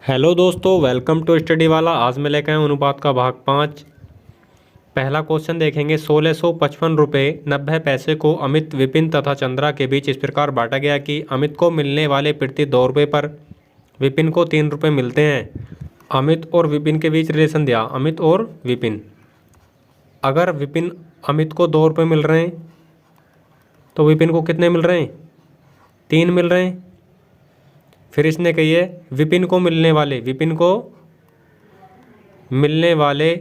Hello दोस्तों, welcome to study वाला। आज मैं लेकर आया हूं अनुपात का भाग 5। पहला क्वेश्चन देखेंगे। 1655 रुपये 90 पैसे को अमित, विपिन तथा चंद्रा के बीच इस प्रकार बांटा गया कि अमित को मिलने वाले प्रति 2 रुपये पर विपिन को 3 रुपये मिलते हैं। अमित और विपिन के बीच रिलेशन दिया, अमित और विपिन। अगर विपिन अमित को 2 रुपये मिल रहे हैं तो विपिन को कितने मिल रहे हैं? 3 मिल रहे हैं। फिर इसने कही है विपिन को मिलने वाले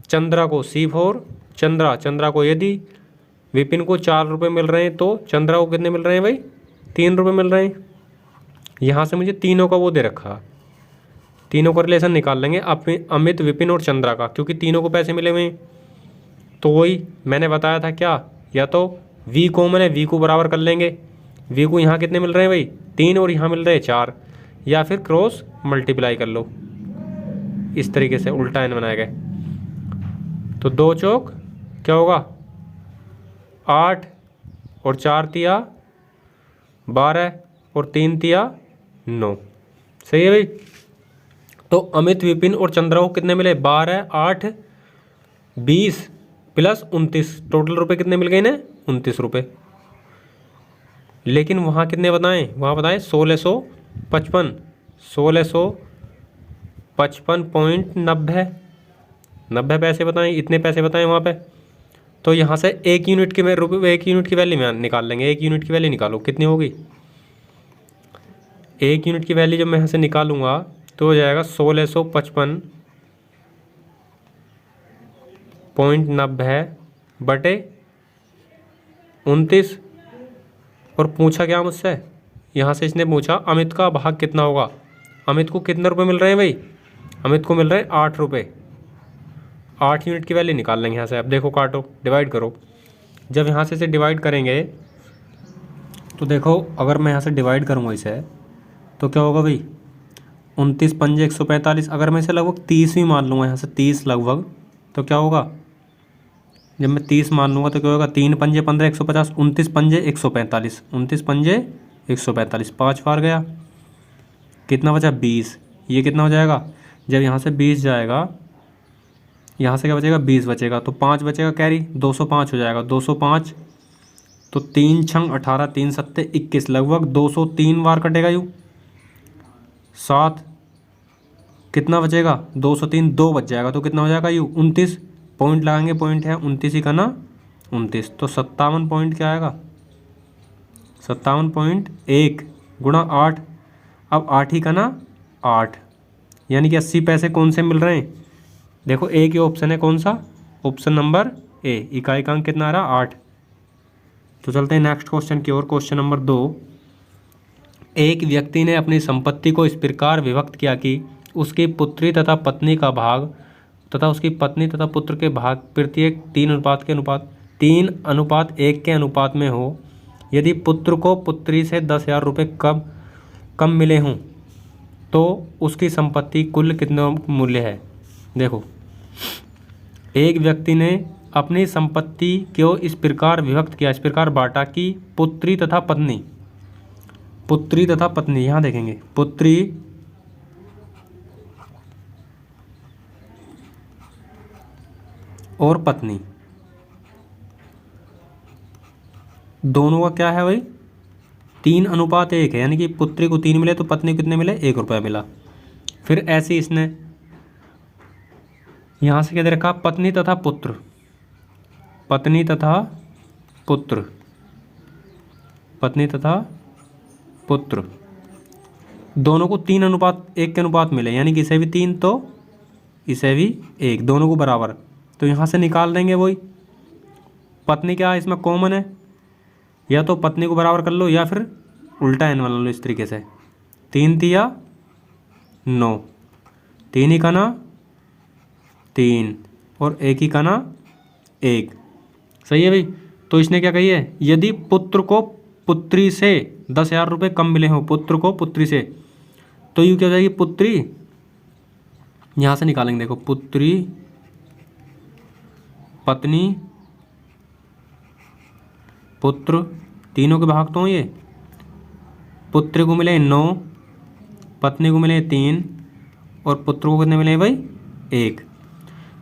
चंद्रा को C4, चंद्रा को यदि विपिन को 4 रुपये मिल रहे हैं तो चंद्रा को कितने मिल रहे हैं भाई? 3 रुपये मिल रहे हैं। यहाँ से मुझे तीनों का वो दे रखा, तीनों का रिलेशन निकाल लेंगे अमित, विपिन और चंद्रा का, क्योंकि तीनों को पैसे मिले हुए हैं। तो वही मैंने बताया था क्या, या तो V कॉमन है, V को बराबर कर लेंगे। V को यहाँ कितने मिल रहे हैं भाई? 3 और यहाँ मिल रहे हैं 4, या फिर क्रॉस मल्टीप्लाई कर लो। इस तरीके से उल्टा एन बनाए गए तो 2 चौक क्या होगा? 8 और 4 तिया 12 और 3 तिया 9। सही है भाई। तो अमित, विपिन और चंद्रा को कितने मिले? 12, 8, 20 प्लस 29। टोटल रुपए कितने मिल गए इन्हें? 29 रुपये। लेकिन वहाँ कितने बताएं? वहाँ बताएं 1655, 1655.90 पैसे बताएं, इतने पैसे बताएं वहाँ पे। तो यहाँ से 1 यूनिट की वैल्यू में निकाल लेंगे। 1 यूनिट की वैल्यू निकालो, कितनी होगी? 1 यूनिट की वैल्यू जब मैं यहाँ से निकालूंगा तो हो जाएगा 1655.90 बटे 29। और पूछा क्या मुझसे? यहाँ से इसने पूछा अमित का भाग कितना होगा। अमित को कितने रुपए मिल रहे हैं भाई? अमित को मिल रहे हैं 8 रुपये। 8 यूनिट की वैल्यू निकाल लेंगे यहाँ से। अब देखो, काटो, डिवाइड करो। जब यहाँ से इसे डिवाइड करेंगे तो देखो, अगर मैं यहाँ से डिवाइड करूँगा इसे तो क्या होगा भाई? 29 पंजे 145। अगर मैं इसे लगभग 30 भी मान लूँगा, यहाँ से 30 लगभग, तो क्या होगा? जब मैं 30 मान लूँगा तो क्या होगा? 3 पंजे 15, 150, 29 पंजे 145, 29 पंजे 145, 5 बार गया, कितना बचा? 20। ये कितना हो जाएगा? जब यहाँ से 20 जाएगा, यहाँ से क्या बचेगा? 20 बचेगा, तो 5 बचेगा कैरी, 205 हो जाएगा। 205 तो 3 छंग 18, 3 सत्ते 21, लगभग 203 बार कटेगा यूँ। 7 कितना बचेगा? 203, 2 बच जाएगा, तो कितना हो जाएगा यूँ? 29। पॉइंट लगाएंगे, पॉइंट है 29 ही का ना 29, तो 57 पॉइंट क्या आएगा? 57.1 गुणा 8। अब 8 ही का ना 8, यानी कि 80 पैसे कौन से मिल रहे हैं? देखो, एक ही ऑप्शन है, कौन सा? Option number A. इकाई का अंक कितना आ रहा? 8। तो चलते हैं नेक्स्ट क्वेश्चन की ओर। Question number 2। एक व्यक्ति ने अपनी संपत्ति को इस प्रकार विभक्त किया कि उसकी पुत्री तथा पत्नी का भाग तथा उसकी पत्नी तथा पुत्र के भाग प्रत्येक 3:1 के अनुपात में हो। यदि पुत्र को पुत्री से 10,000 रुपये कम मिले हों तो उसकी संपत्ति कुल कितना मूल्य है? देखो, एक व्यक्ति ने अपनी संपत्ति को इस प्रकार विभक्त किया, इस प्रकार बांटा कि पुत्री तथा पत्नी, यहाँ देखेंगे, पुत्री और पत्नी दोनों का क्या है भाई? 3:1 है, यानी कि पुत्री को 3 मिले तो पत्नी को कितने मिले? 1 रुपया मिला। फिर ऐसे ही इसने यहाँ से क्या दे रखा? पत्नी तथा पुत्र दोनों को 3:1 के अनुपात मिले, यानी कि इसे भी 3 तो इसे भी 1, दोनों को बराबर। तो यहाँ से निकाल देंगे वही। पत्नी क्या है इसमें? कॉमन है, या तो पत्नी को बराबर कर लो या फिर उल्टा एन बना लो इस तरीके से। 3 तिया 9, 3 ही का ना 3 और 1 ही का ना 1। सही है भाई। तो इसने क्या कही है? यदि पुत्र को पुत्री से 10,000 रुपये कम मिले हों, पुत्र को पुत्री से, तो यूँ क्या हो जाएगी? पुत्री, यहाँ से निकालेंगे, देखो, पुत्री, पत्नी, पुत्र, तीनों के भाग तो ये। पुत्र को मिले 9, पत्नी को मिले 3, और पुत्र को कितने मिले भाई 1।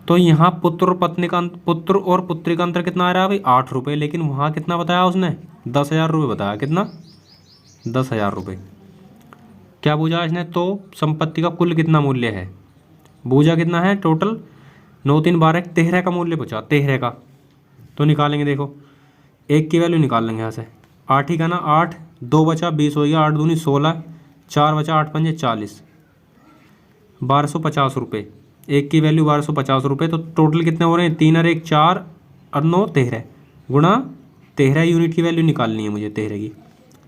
तो यहाँ पुत्र और पत्नी का पुत्र और पुत्री का अंतर कितना आ रहा है भाई 8 रुपये, लेकिन वहाँ कितना बताया उसने 10,000 रुपये बताया। कितना 10,000 रुपये। क्या पूछा इसने, तो संपत्ति का कुल कितना मूल्य है। बूझा कितना है टोटल 9 3 12 13 का मूल्य पूछा, 13 का। तो निकालेंगे, देखो 1 की वैल्यू निकाल लेंगे यहाँ से। 8 ही का ना 8, 2 बचा 20 हो गया, 8 दूनी 16, 4 बचा 8 पंजे 40, 1250 रुपये। 1 की वैल्यू 1250 रुपये। तो टोटल कितने हो रहे हैं 3 और 1 4 और 9 13 गुणा 13 यूनिट की वैल्यू निकालनी है मुझे 13 की।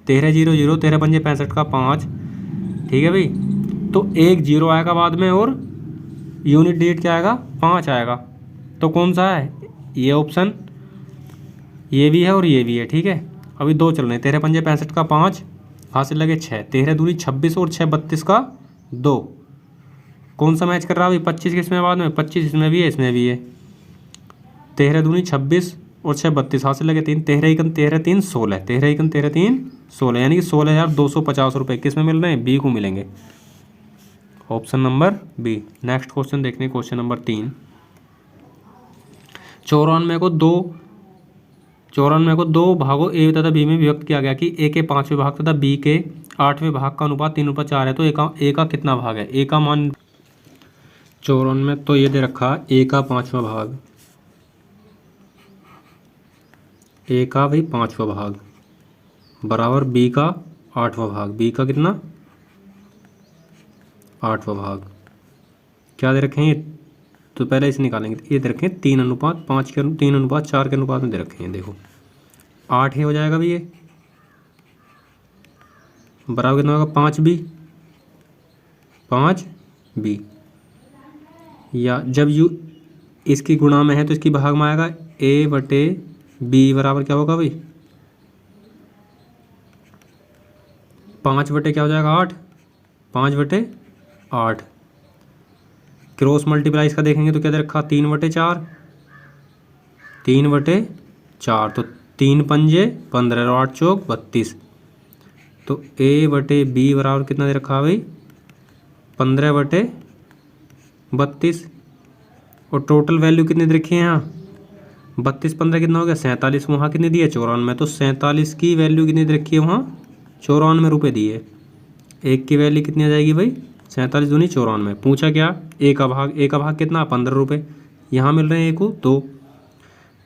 13 0 0, 13 पंजे 65 का 5। ठीक है भाई, तो 1 0 आएगा बाद में और यूनिट डिजिट क्या आएगा 5 आएगा। तो कौन सा है ये ऑप्शन, ये भी है और ये भी है। ठीक है, अभी 2 चल रहे हैं। 13 पंजे 65 का 5, हाथ से लगे 6, 13 दूनी 26 और 6 32 का 2। कौन सा मैच कर रहा है भाई 25 किसमें बाद में 25 इसमें भी है इसमें भी है। 13 दूनी 26 और 6 32, हाथ से लगे 3, 13 1 13 3 16, 13 1 13 3 16, यानी कि 16,250 रुपये किस में मिल रहे हैं बी को मिलेंगे। Option number B. Next question देखने, क्वेश्चन नंबर 3। 94 को दो भागों ए तथा बी में विभक्त किया गया कि ए के 5वें भाग तथा बी के 8वें भाग का अनुपात 3/4 है। तो ए का कितना भाग है। ए का मान 94, तो ये दे रखा ए का 5वां भाग, ए का भाई 5वां भाग बराबर बी का 8वां भाग। बी का कितना 8वां भाग। क्या दे रखे हैं, तो पहले इसे निकालेंगे। ये दे रखे हैं 3:5 के 3:4 के अनुपात में दे रखे हैं। देखो 8 ही हो जाएगा भाई, ये बराबर कितना होगा 5b। या जब यू इसकी गुणा में है तो इसकी भाग में आएगा a/b बराबर क्या होगा भाई 5 बटे क्या हो जाएगा 8, 5/8। क्रॉस मल्टीप्लाई इसका देखेंगे तो क्या दे रखा 3/4, 3/4। तो 3 पंजे 15 और 8 चौक 32। तो a/b बराबर कितना दे रखा भाई 15/32। और टोटल वैल्यू कितनी दे रखी है यहाँ 32 15 कितना हो गया 47। वहाँ कितनी दी है 94। तो 47 की वैल्यू कितनी दे रखी है वहाँ 94 रुपये दी है। 1 की वैल्यू कितनी आ जाएगी भाई 47 दूनी 94। पूछा क्या ए का भाग कितना 15 रुपये। यहाँ मिल रहे हैं ए को 2,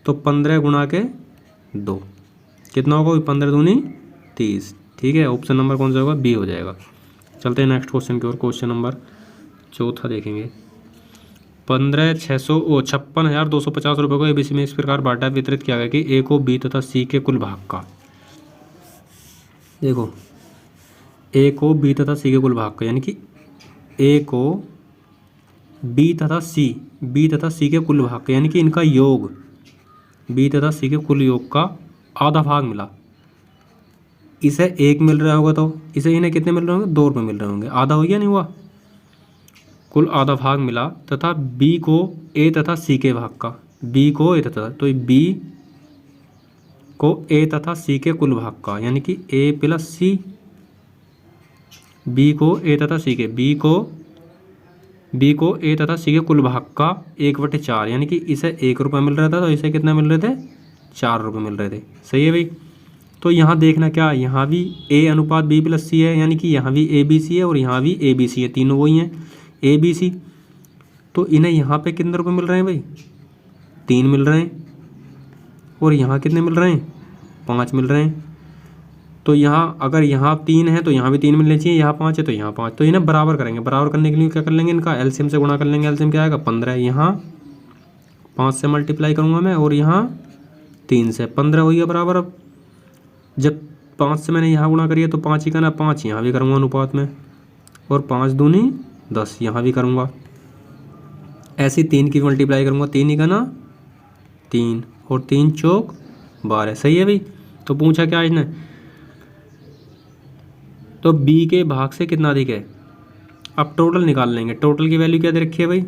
तो 15 गुणा के 2 कितना होगा 15 दूनी 30। ठीक है, ऑप्शन नंबर कौन सा होगा बी हो जाएगा। चलते हैं नेक्स्ट क्वेश्चन की ओर। क्वेश्चन नंबर 4 देखेंगे। 56,250 रुपये को एबीसी में इस प्रकार बांटा वितरित किया गया कि ए को बी तथा सी के कुल भाग का। देखो ए को बी तथा सी के कुल भाग का, यानी कि ए को बी तथा सी के कुल भाग का, यानी कि इनका योग बी तथा सी के कुल योग का आधा भाग मिला। इसे 1 मिल रहा होगा तो इसे इन्हें कितने मिल रहे होंगे 2 रुपये मिल रहे होंगे। आधा हो गया नहीं हुआ, कुल आधा भाग मिला। तथा बी को ए तथा सी के भाग का, बी को ए तथा, तो बी को ए तथा सी के कुल भाग का, यानी कि ए प्लस सी। बी को ए तथा सी के ए तथा सी के कुल भाग का 1/4, यानी कि इसे 1 रुपये मिल रहा था तो इसे कितना मिल रहे थे 4 रुपये मिल रहे थे। सही है भाई। तो यहाँ देखना क्या, यहाँ भी ए अनुपात बी प्लस सी है, यानी कि यहाँ भी ए बी सी है और यहाँ भी ए बी सी है, तीनों वही हैं ए बी सी। तो इन्हें यहाँ पे कितने रुपये मिल रहे हैं भाई 3 मिल रहे हैं, और यहाँ कितने मिल रहे हैं 5 मिल रहे हैं। तो यहाँ अगर यहाँ 3 है तो यहाँ भी 3 मिलने चाहिए, यहाँ 5 है तो यहाँ 5। तो इन्हें बराबर करेंगे। बराबर करने के लिए क्या कर लेंगे, इनका एलसीएम से गुणा कर लेंगे। एलसीएम क्या आएगा 15। यहाँ 5 से मल्टीप्लाई करूँगा मैं और यहाँ 3 से 15 हो गया बराबर। अब जब 5 से मैंने यहाँ गुणा करिए तो 5 ही करना, 5 यहाँ भी करूँगा अनुपात में, और 5 दूनी 10 यहाँ भी करूँगा। ऐसी 3 की मल्टीप्लाई करूँगा, 3 ही करना 3 और 3 चौक 12। सही है भाई। तो पूछा क्या इसने, तो बी के भाग से कितना अधिक है। अब टोटल निकाल लेंगे। टोटल की वैल्यू क्या दे रखी है भाई,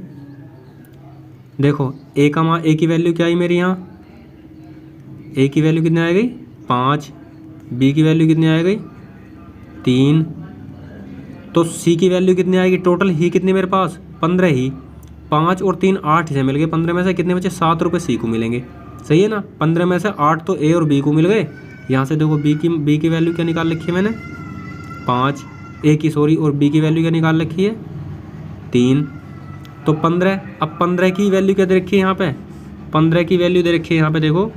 देखो ए की वैल्यू क्या आई मेरी यहाँ, ए की वैल्यू कितनी आ गई 5, बी की वैल्यू कितनी आ गई 3, तो सी की वैल्यू कितनी आएगी टोटल, ही कितनी मेरे पास 15 ही, 5 और 3 8 से मिल गए, 15 में से कितने बचे 7 रुपये सी को मिलेंगे, सही है ना। 15 में से 8 तो ए और बी को मिल गए। यहाँ से देखो बी की वैल्यू क्या निकाल रखी है मैंने 5, ए की सॉरी, और बी की वैल्यू क्या निकाल रखी है 3, तो 15। अब 15 की वैल्यू क्या दे रखी है यहाँ पे, 15 की वैल्यू दे रखी है यहाँ पे देखो,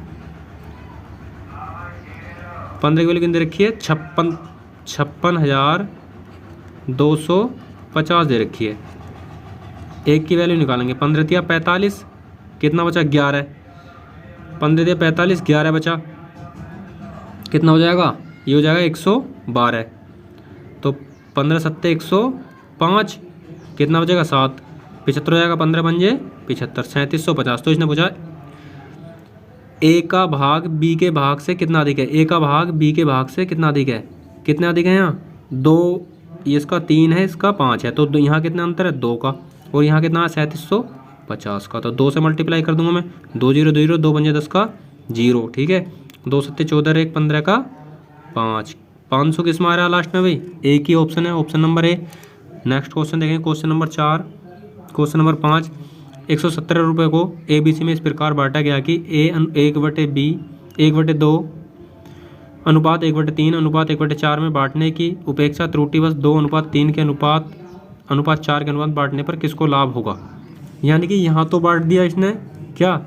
15 की वैल्यू कितनी दे रखी है 56,250 दे रखी है। एक की वैल्यू निकालेंगे, 15 दिया 45, कितना बचा 11, 15 दिया 45, 11 बचा, कितना हो जाएगा, ये हो जाएगा 112। तो 15 सत्ते 105, कितना बचेगा 7, 75 हो जाएगा, 15 पंजे 75, 3750। तो इसने पूछा ए का भाग बी के भाग से कितना अधिक है, ए का भाग बी के भाग से कितना अधिक है, कितने अधिक है यहाँ 2, इसका 3 है, इसका 5 है, तो यहाँ कितना अंतर है 2 का, और यहाँ कितना है 3750 का। तो 2 से मल्टीप्लाई कर दूंगा मैं, 2 0 2 0, 2 पंजे 10 का 0, ठीक है, 2 सत्ते 14, 1 15 का 5, 500 किस में आ रहा है लास्ट में भाई, एक ही ऑप्शन है, option number A. Next question देखेंगे, क्वेश्चन नंबर 4, क्वेश्चन नंबर 5, 117 रुपये को ए बी सी में इस प्रकार बांटा गया कि ए 1/b 1/2 अनुपात 1/3 अनुपात 1/4 में बांटने की उपेक्षा त्रुटिवश 2:3 के अनुपात 4 के अनुपात बांटने पर किसको लाभ होगा। यानी कि यहाँ तो बांट दिया इसने क्या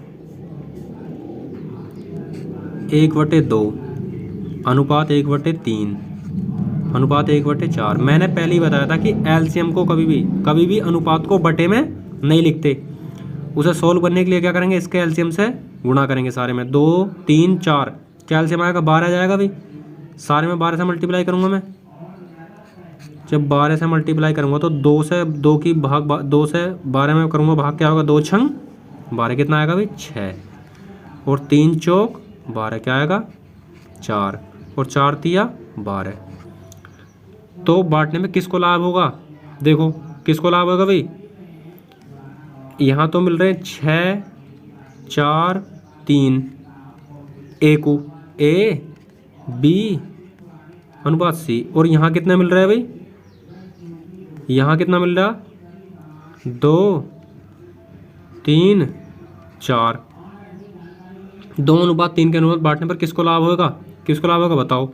1/2 अनुपात 1/3 अनुपात 1/4। मैंने पहले ही बताया था कि एलसीएम को कभी भी अनुपात को बटे में नहीं लिखते, उसे सोल्व करने के लिए क्या करेंगे, इसके एलसीएम से गुणा करेंगे सारे में, 2 3 4, क्या एलसीएम आएगा 12 आ जाएगा भाई, सारे में 12 से मल्टीप्लाई करूंगा मैं, जब 12 से मल्टीप्लाई करूंगा तो 2 से 2 की भाग 2 से 12 में करूंगा भाग, क्या होगा 2 छंग 12, कितना आएगा भाई 6, और 3 चौक 12, क्या आएगा 4, और 4 तिया 12। तो बांटने में किसको लाभ होगा, देखो किसको लाभ होगा भाई, यहाँ तो मिल रहे हैं 6 4 3, ए को ए बी अनुपात सी, और यहाँ कितना मिल रहा है भाई, यहाँ कितना मिल रहा 2 3 4, 2:3 के अनुपात बांटने पर किसको लाभ होगा, किसको लाभ होगा बताओ,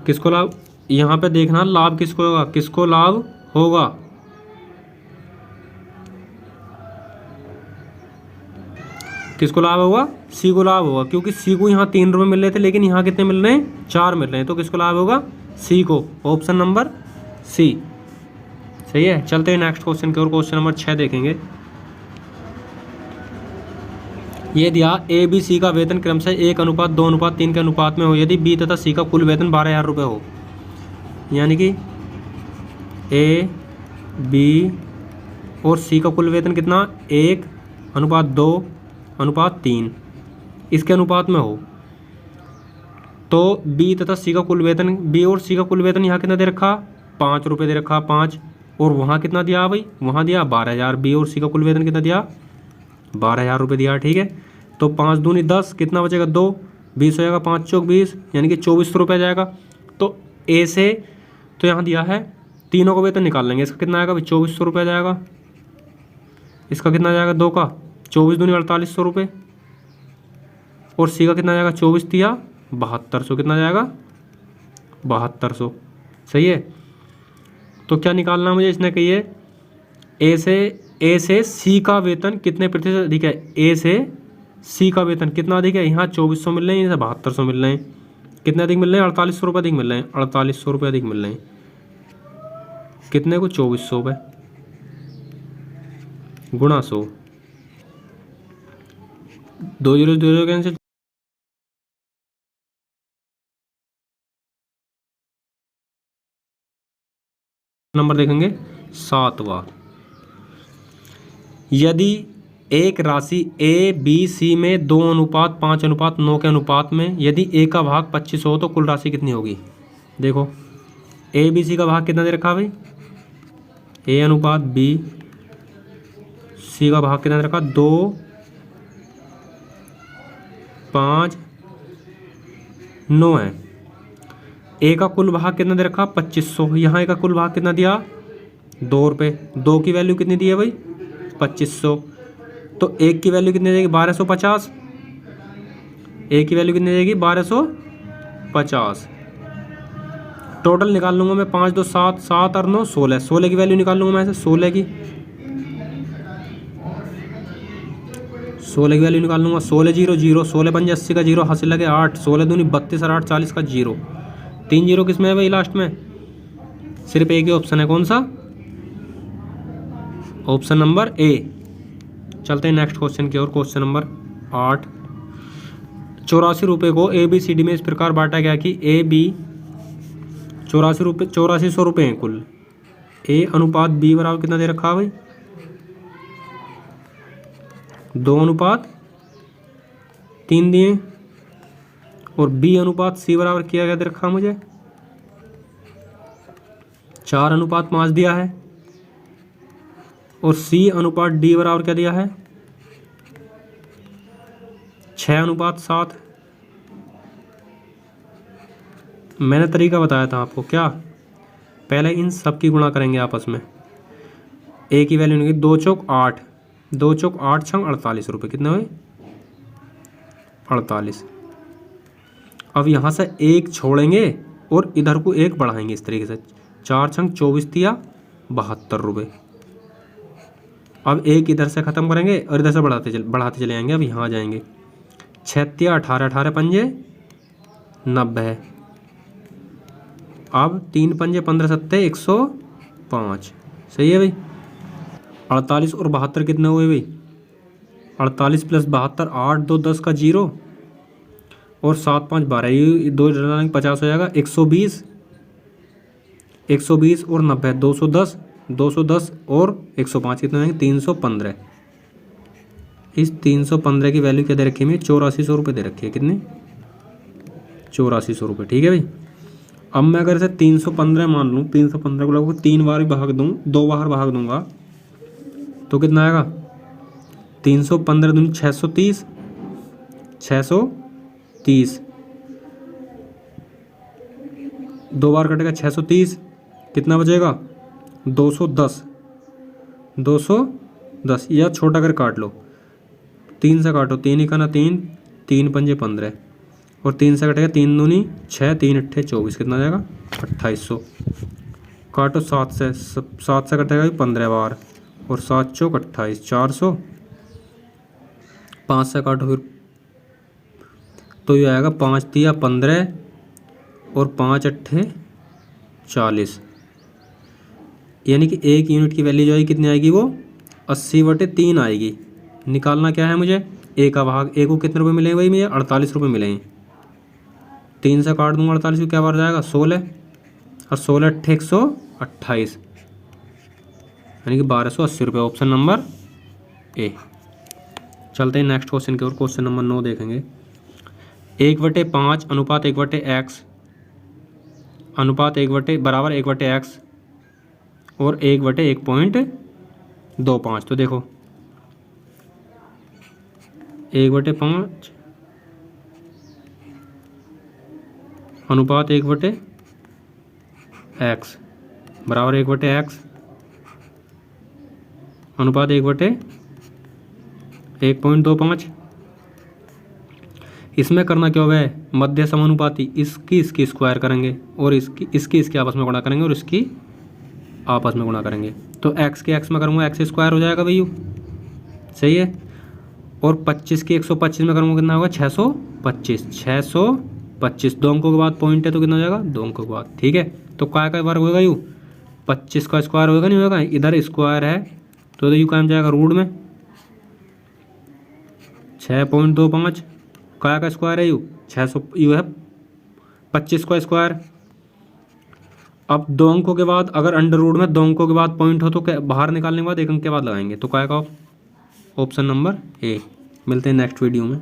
किसको लाभ, यहाँ पे देखना लाभ किसको होगा, किसको लाभ होगा, किसको लाभ होगा, सी को लाभ होगा, क्योंकि सी को यहाँ 3 रुपये मिल रहे थे, लेकिन यहाँ कितने मिल रहे हैं 4 मिल रहे हैं, तो किसको लाभ होगा सी को, ऑप्शन नंबर सी, सही है। चलते हैं नेक्स्ट क्वेश्चन की ओर, क्वेश्चन नंबर 6 देखेंगे। ये दिया ए बी सी का वेतन क्रमशः 1:2:3 के अनुपात में हो यदि बी तथा सी का कुल वेतन 12,000 रुपये हो। यानी कि ए बी और सी का कुल वेतन कितना 1:2:3 इसके अनुपात में हो, तो बी तथा सी का कुल वेतन, बी और सी का कुल वेतन यहाँ कितना दे रखा 5 रुपये दे रखा 5, और वहाँ कितना दिया भाई, वहाँ दिया 12,000, बी और सी का कुल वेतन कितना दिया 12,000 रुपये दिया, ठीक है। तो 5 दूनी 10, कितना बचेगा 2, 20 हो जाएगा, 5 चौक 20, यानी कि 2400 रुपये जाएगा। तो ए से तो यहाँ दिया है तीनों को वेतन निकाल लेंगे, इसका कितना आएगा भाई 2400 रुपये जाएगा, इसका कितना जाएगा 2 का 24 दूनी 4800 रुपये, और सी का कितना जाएगा 24 दिया 7200, कितना जाएगा 7200, सही है। तो क्या निकालना मुझे, इसने कही है ए से सी का वेतन कितने प्रतिशत अधिक है, ए से सी का वेतन कितना अधिक है, यहाँ 2400 मिल रहे हैं, यहाँ 7200 मिल रहे हैं, कितने अधिक मिल रहे हैं 4800 रुपये अधिक मिल रहे हैं, 4800 रुपये अधिक मिल रहे हैं, कितने को 2400 रुपये गुणा 100, 2 0 2 0 कैंसिल, नंबर देखेंगे 7वां। यदि एक राशि ए बी सी में 2:5:9 के अनुपात में यदि ए का भाग 25 हो तो कुल राशि कितनी होगी। देखो ए बी सी का भाग कितना दे रखा भाई, ए अनुपात बी, सी का भाग कितना दे रखा 2 5 9 है। ए का कुल भाग कितना दे रखा 2500, यहाँ ए का कुल भाग कितना दिया 2 रुपये, 2 की वैल्यू कितनी दी है भाई 2500, तो 1 की वैल्यू कितनी देगी 1250, 1 की वैल्यू कितनी देगी 1250। टोटल निकाल लूँगा मैं 5 2 7, 7 और 9 16, 16 की वैल्यू निकाल लूँगा मैं ऐसे 16 की वैल्यू निकाल लूँगा। 16 0 0, 16 5 80 का 0, हासिल लगे 8, 16 दूनी 32 और 8 40 का 0, 3 0 किस में है भाई लास्ट में, सिर्फ एक ही ऑप्शन है, कौन सा, ऑप्शन नंबर ए। चलते हैं नेक्स्ट क्वेश्चन की ओर। क्वेश्चन नंबर 8, 84 रुपये को ABCD में इस प्रकार बांटा गया कि AB 8400 रुपये हैं कुल, A अनुपात B बराबर कितना दे रखा है भाई 2 अनुपात 3 दिए, और B अनुपात C बराबर किया गया दे रखा है मुझे 4 अनुपात 5 दिया है, और C अनुपात D बराबर क्या दिया है 6 अनुपात 7। मैंने तरीका बताया था आपको, क्या, पहले इन सब की गुणा करेंगे आपस में, ए की वैल्यू निकली 2 चौक 8, 2 चौक 8 छंग 48 रुपये, कितने हुए 48। अब यहाँ से एक छोड़ेंगे और इधर को एक बढ़ाएंगे इस तरीके से, 4 छंग 24 दिया 72 रुपये। अब एक इधर से ख़त्म करेंगे और इधर से बढ़ाते चले जाएंगे। अब यहाँ आ जाएंगे 6 18, 18 पंजे 90, अब 3 पंजे 15 सत्ते 105, सही है भाई। 48 और 72 कितने हुए भाई 48 प्लस 72, 8 2 10 का 0, और 7 5 12, ये 2 50 हो जाएगा 120, 120 और 90 210, 210 और 105 कितने होंगे 315। इस 315 की वैल्यू क्या दे रखी है 8400 रुपये दे रखी है, कितने 8400 रुपये, ठीक है भाई। अब मैं अगर इसे 315 मान लूँ, 315 को लगभग 3 बार भाग दूँ, 2 बार भाग दूंगा तो कितना आएगा 315 दूनी 630, 630, 2 बार कटेगा 630, कितना बचेगा 210, 210, या छोटा कर काट लो, 3 से काटो, 3 का ना 3, 3 पंजे 15, और 3 से कटेगा 3 दूनी 6, 3 अट्ठे 24, कितना आ जाएगा 2800। काटो 7 से, 7 से कटेगा 15 बार, और 7 चौक 28, 400, 5 से काटो फिर तो ये आएगा 5 तिया 15 और 5 अट्ठे 40, यानी कि 1 यूनिट की वैल्यू जो है कितनी आएगी वो 80/3 आएगी। निकालना क्या है मुझे, ए का भाग, ए को कितने रुपए मिलेंगे भाई मुझे 48 रुपये मिलेंगे, 3 से काट दूंगा 48 को, क्या बार जाएगा 16, और 16 अट्ठे 128, यानी कि 1280 रुपये, ऑप्शन नंबर ए। चलते हैं नेक्स्ट क्वेश्चन की ओर। क्वेश्चन नंबर 9 देखेंगे। 1/5 अनुपात 1/x अनुपात 1 बराबर 1/x और 1/1.25। तो देखो 1/5 अनुपात 1/x बराबर 1/x अनुपात 1/1.25। इसमें करना क्या होगा, मध्य समानुपाती, इसकी स्क्वायर करेंगे और इसकी आपस में गुणा करेंगे और इसकी आपस में गुणा करेंगे। तो x के x में करूँगा x स्क्वायर हो जाएगा भैया, सही है। और 25 की 125 में करूँगा कितना होगा 625, 625, 2 अंकों के बाद पॉइंट है तो कितना हो जाएगा 2 अंकों के बाद, ठीक है। तो काय का वर्ग होगा, यू 25 का स्क्वायर होगा, नहीं होगा, इधर स्क्वायर है तो यू क्या जाएगा रूट में 6.25, काय का स्क्वायर है यू 600, यू है 25 का स्क्वायर। अब 2 अंकों के बाद अगर अंडर रूट में 2 अंकों के बाद पॉइंट हो तो बाहर निकालने के बाद 1 अंक के बाद लगाएंगे, तो काय का ऑप्शन नंबर ए। मिलते हैं नेक्स्ट वीडियो में।